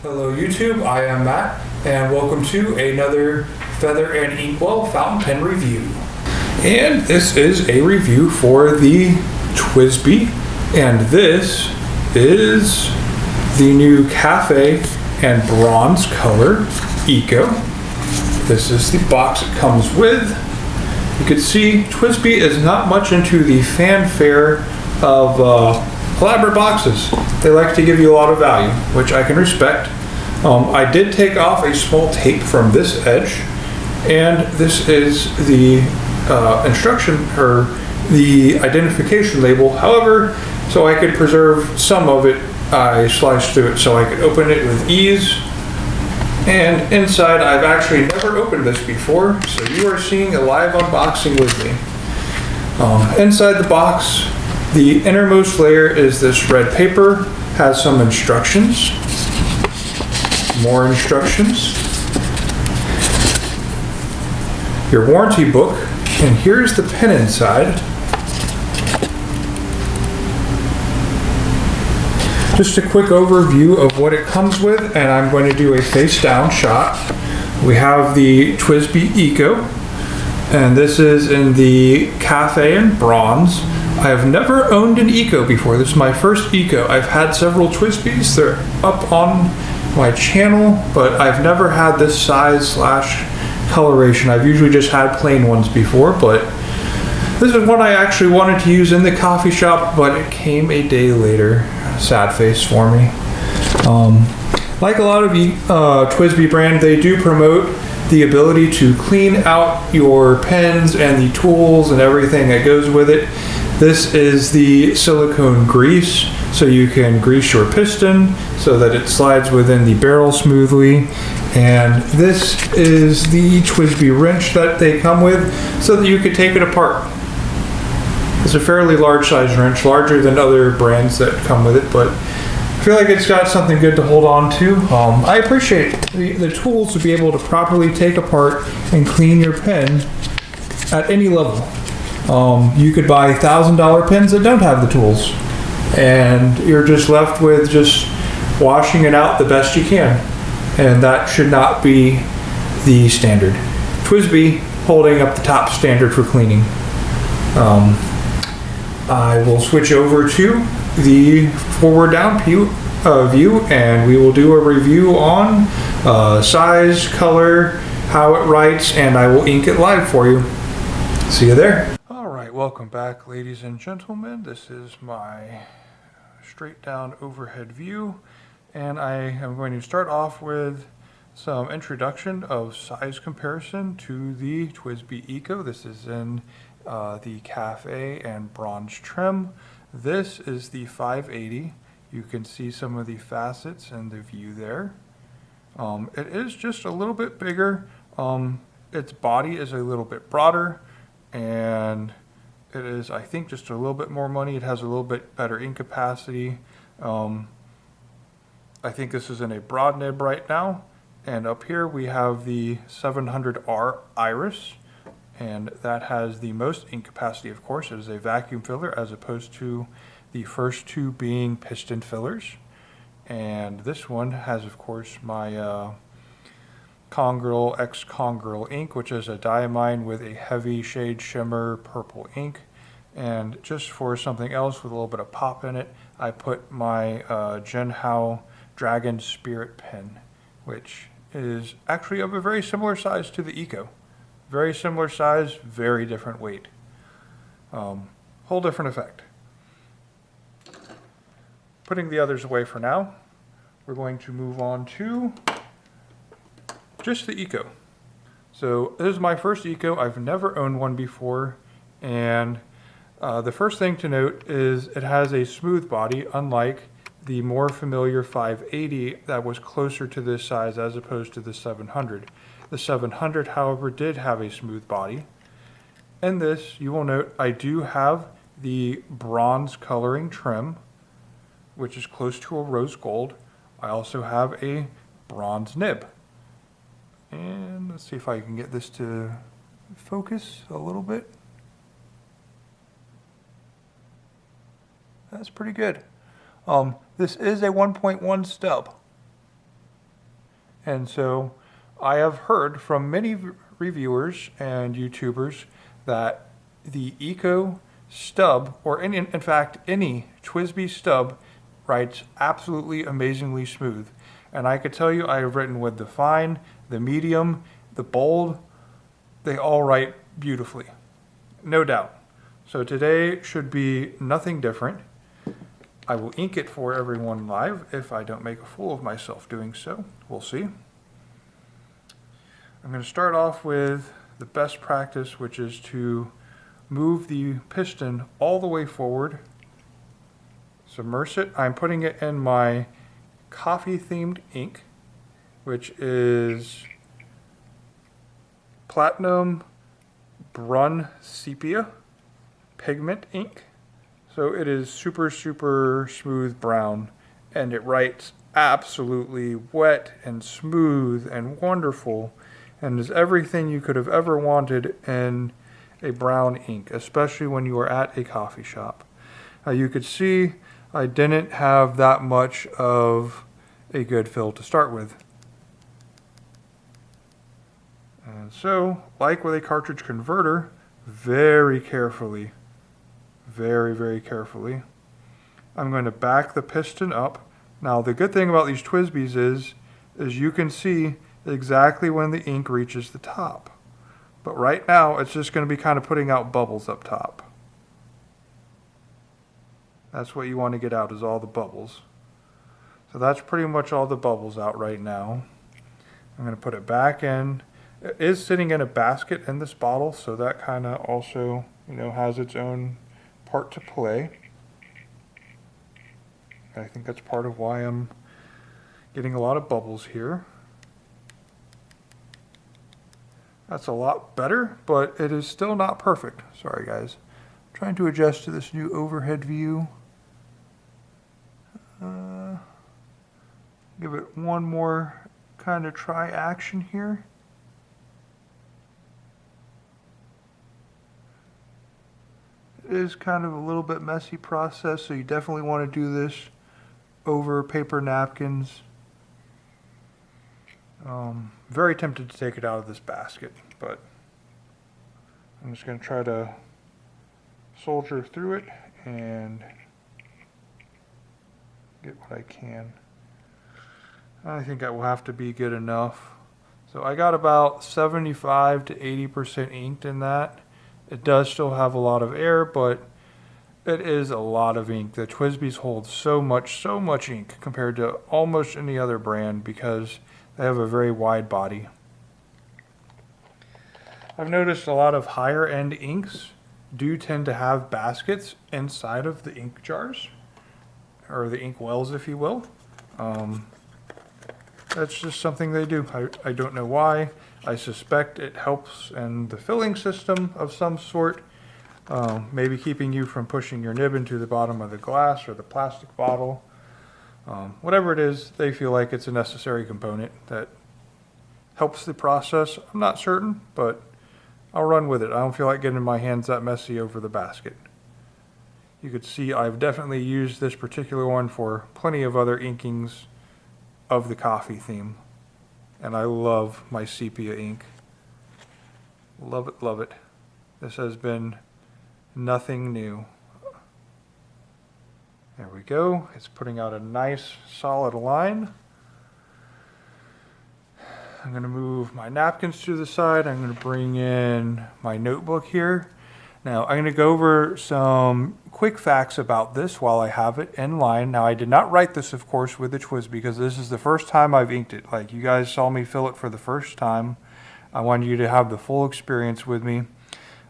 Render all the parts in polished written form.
Hello YouTube, I am Matt, and welcome to another Feather and Inkwell fountain pen review. And this is a review for the TWSBI, and this is the new Caffe and Bronze Color Eco. This is the box it comes with. You can see TWSBI is not much into the fanfare of elaborate boxes. They like to give you a lot of value, which I can respect. I did take off a small tape from this edge, and this is the instruction or the identification label. However, so I could preserve some of it, I sliced through it so I could open it with ease. And inside, I've actually never opened this before, so you are seeing a live unboxing with me. Inside the box, the innermost layer is this red paper, has some instructions, more instructions, your warranty book, and here's the pen inside. Just a quick overview of what it comes with, and I'm going to do a face down shot. We have the TWSBI Eco, and this is in the Caffe and Bronze. I have never owned an Eco before. This is my first Eco. I've had several TWSBIs. They're up on my channel, but I've never had this size / coloration. I've usually just had plain ones before, but this is one I actually wanted to use in the coffee shop, but it came a day later. Sad face for me. Like a lot of TWSBI brand, they do promote the ability to clean out your pens and the tools and everything that goes with it. This is the silicone grease, so you can grease your piston so that it slides within the barrel smoothly. And this is the TWSBI wrench that they come with so that you can take it apart. It's a fairly large size wrench, larger than other brands that come with it, but I feel like it's got something good to hold on to. I appreciate the tools to be able to properly take apart and clean your pen at any level. You could buy $1,000 pens that don't have the tools, and you're just left with just washing it out the best you can, and that should not be the standard. TWSBI holding up the top standard for cleaning. I will switch over to the forward down view, and we will do a review on size, color, how it writes, and I will ink it live for you. See you there. Alright, welcome back, ladies and gentlemen. This is my straight down overhead view, and I am going to start off with some introduction of size comparison to the TWSBI Eco. This is in the Caffe and Bronze trim. This is the 580. You can see some of the facets in the view there. It is just a little bit bigger. Its body is a little bit broader, and it is, I think, just a little bit more money. It has a little bit better ink capacity. I think this is in a broad nib right now, and up here we have the 700R Iris, and that has the most ink capacity, of course. It is a vacuum filler as opposed to the first two being piston fillers. And this one has, of course, my Congirl X Congirl ink, which is a diamine with a heavy shade shimmer purple ink. And just for something else with a little bit of pop in it, I put my Jinhao Dragon Spirit pen, which is actually of a very similar size to the Eco. Very similar size, very different weight. Whole different effect. Putting the others away for now, we're going to move on to just the Eco. So this is my first Eco. I've never owned one before, and the first thing to note is it has a smooth body, unlike the more familiar 580 that was closer to this size as opposed to the 700. The 700, however, did have a smooth body. In this, you will note I do have the bronze coloring trim, which is close to a rose gold. I also have a bronze nib. And let's see if I can get this to focus a little bit. That's pretty good. This is a 1.1 stub. And so I have heard from many reviewers and YouTubers that the Eco stub, or in fact any TWSBI stub, writes absolutely amazingly smooth. And I could tell you I have written with the fine, the medium, the bold. They all write beautifully, no doubt. So today should be nothing different. I will ink it for everyone live if I don't make a fool of myself doing so. We'll see. I'm going to start off with the best practice, which is to move the piston all the way forward, submerge it. I'm putting it in my coffee themed ink, which is Platinum Brun Sepia Pigment ink. So it is super, super smooth brown, and it writes absolutely wet and smooth and wonderful, and is everything you could have ever wanted in a brown ink, especially when you are at a coffee shop. You could see I didn't have that much of a good fill to start with. And so, like with a cartridge converter, very carefully, very, very carefully, I'm going to back the piston up. Now, the good thing about these TWSBIs is you can see exactly when the ink reaches the top. But right now, it's just going to be kind of putting out bubbles up top. That's what you want to get out, is all the bubbles. So that's pretty much all the bubbles out right now. I'm going to put it back in. It is sitting in a basket in this bottle, so that kind of also, has its own part to play. I think that's part of why I'm getting a lot of bubbles here. That's a lot better, but it is still not perfect. Sorry guys. I'm trying to adjust to this new overhead view. Give it one more kind of try action here. It is kind of a little bit messy process, so you definitely want to do this over paper napkins. Very tempted to take it out of this basket, but I'm just going to try to soldier through it and get what I can. I think that will have to be good enough. So I got about 75 to 80% inked in that. It does still have a lot of air, but it is a lot of ink. The TWSBIs hold so much ink compared to almost any other brand because they have a very wide body. I've noticed a lot of higher end inks do tend to have baskets inside of the ink jars, or the ink wells, if you will. That's just something they do. I don't know why. I suspect it helps in the filling system of some sort. Maybe keeping you from pushing your nib into the bottom of the glass or the plastic bottle. Whatever it is, they feel like it's a necessary component that helps the process. I'm not certain, but I'll run with it. I don't feel like getting my hands that messy over the basket. You could see I've definitely used this particular one for plenty of other inkings of the coffee theme. And I love my sepia ink. Love it, love it. This has been nothing new. There we go. It's putting out a nice solid line. I'm going to move my napkins to the side. I'm going to bring in my notebook here. Now I'm going to go over some quick facts about this while I have it in line. Now I did not write this, of course, with the TWSBI because this is the first time I've inked it. Like you guys saw me fill it for the first time. I wanted you to have the full experience with me.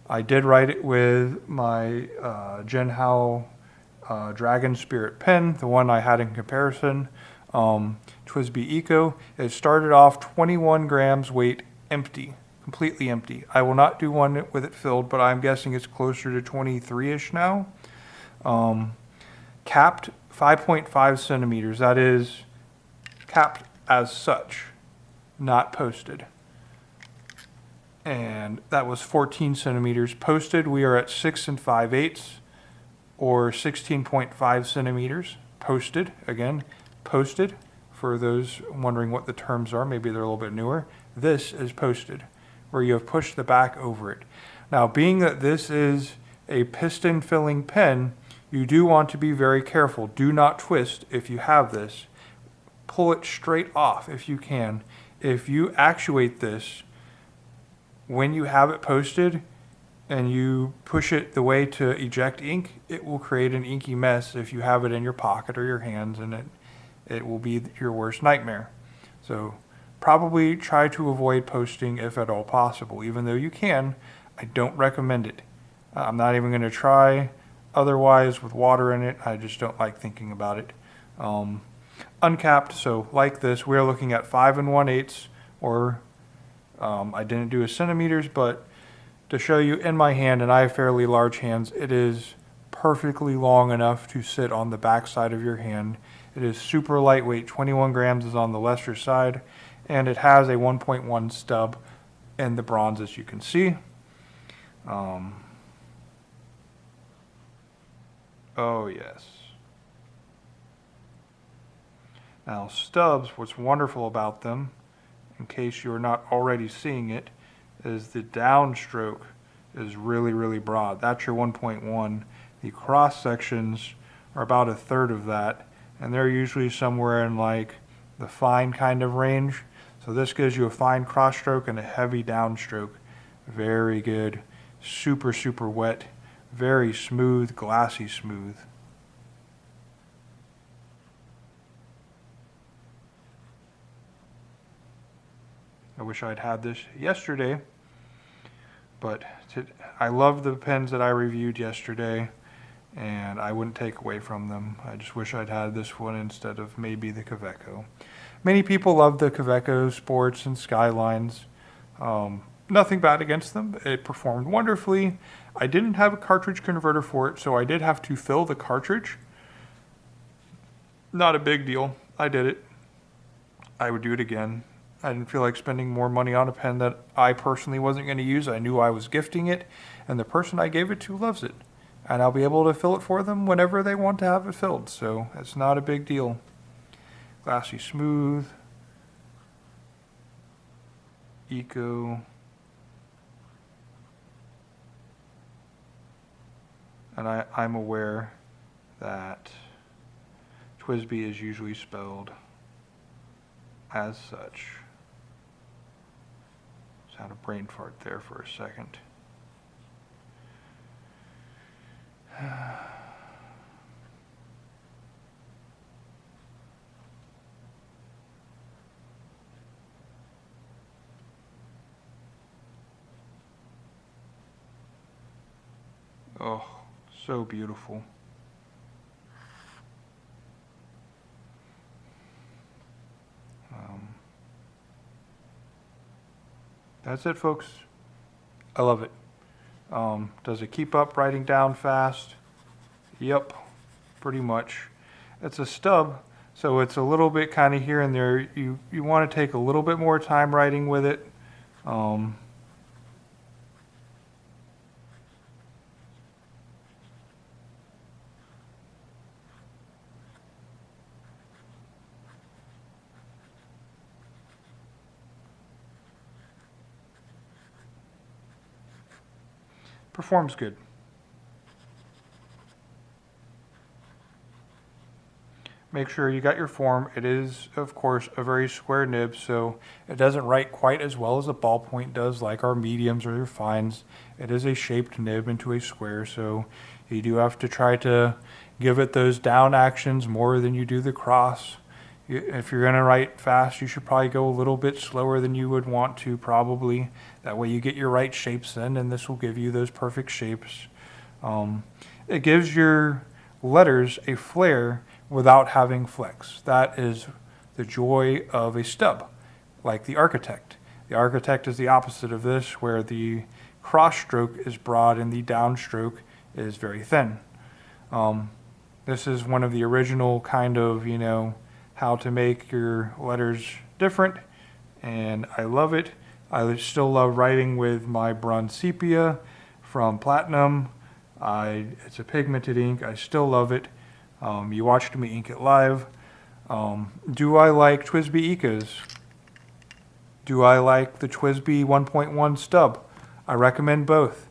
I did write it with my Jen Howell Dragon Spirit pen, the one I had in comparison. TWSBI Eco. It started off 21 grams weight empty. Completely empty. I will not do one with it filled, but I'm guessing it's closer to 23-ish now. Capped 5.5 centimeters. That is capped as such, not posted. And that was 14 centimeters. Posted, we are at 6 5/8 or 16.5 centimeters. Posted, again, posted for those wondering what the terms are, maybe they're a little bit newer. This is posted, where you have pushed the back over it. Now, being that this is a piston filling pen, you do want to be very careful. Do not twist if you have this. Pull it straight off if you can. If you actuate this, when you have it posted and you push it the way to eject ink, it will create an inky mess if you have it in your pocket or your hands, and it will be your worst nightmare. So probably try to avoid posting if at all possible. Even though you can, I don't recommend it. I'm not even going to try otherwise with water in it. I just don't like thinking about it. Uncapped, so like this, we're looking at 5 1/8, or I didn't do a centimeters, but to show you in my hand, and I have fairly large hands, it is perfectly long enough to sit on the back side of your hand. It is super lightweight. 21 grams is on the lesser side, and it has a 1.1 stub in the bronze, as you can see. Oh yes. Now stubs, what's wonderful about them, in case you're not already seeing it, is the downstroke is really, really broad. That's your 1.1. The cross sections are about a third of that, and they're usually somewhere in like the fine kind of range. So this gives you a fine cross stroke and a heavy downstroke. Very good. Super, super wet. Very smooth, glassy smooth. I wish I'd had this yesterday, but I love the pens that I reviewed yesterday, and I wouldn't take away from them. I just wish I'd had this one instead of maybe the Kaweco. Many people love the Kaweco Sports and Skylines. Nothing bad against them. It performed wonderfully. I didn't have a cartridge converter for it, so I did have to fill the cartridge. Not a big deal. I did it. I would do it again. I didn't feel like spending more money on a pen that I personally wasn't going to use. I knew I was gifting it, and the person I gave it to loves it. And I'll be able to fill it for them whenever they want to have it filled, so it's not a big deal. Glassy smooth. Eco. And I'm aware that TWSBI is usually spelled as such. Just had a brain fart there for a second. Oh, so beautiful. That's it, folks. I love it. Does it keep up writing down fast? Yep, pretty much. It's a stub, so it's a little bit kind of here and there. You want to take a little bit more time writing with it. Performs good. Make sure you got your form. It is, of course, a very square nib, so it doesn't write quite as well as a ballpoint does, like our mediums or your fines. It is a shaped nib into a square, so you do have to try to give it those down actions more than you do the cross. If you're going to write fast, you should probably go a little bit slower than you would want to, probably. That way you get your right shapes in, and this will give you those perfect shapes. It gives your letters a flare without having flex. That is the joy of a stub, like the Architect. The Architect is the opposite of this, where the cross stroke is broad and the downstroke is very thin. This is one of the original kind of, how to make your letters different, and I love it. I still love writing with my Brun Sepia from Platinum. It's a pigmented ink. I still love it. You watched me ink it live. Do I like TWSBI Ecos? Do I like the TWSBI 1.1 stub? I recommend both.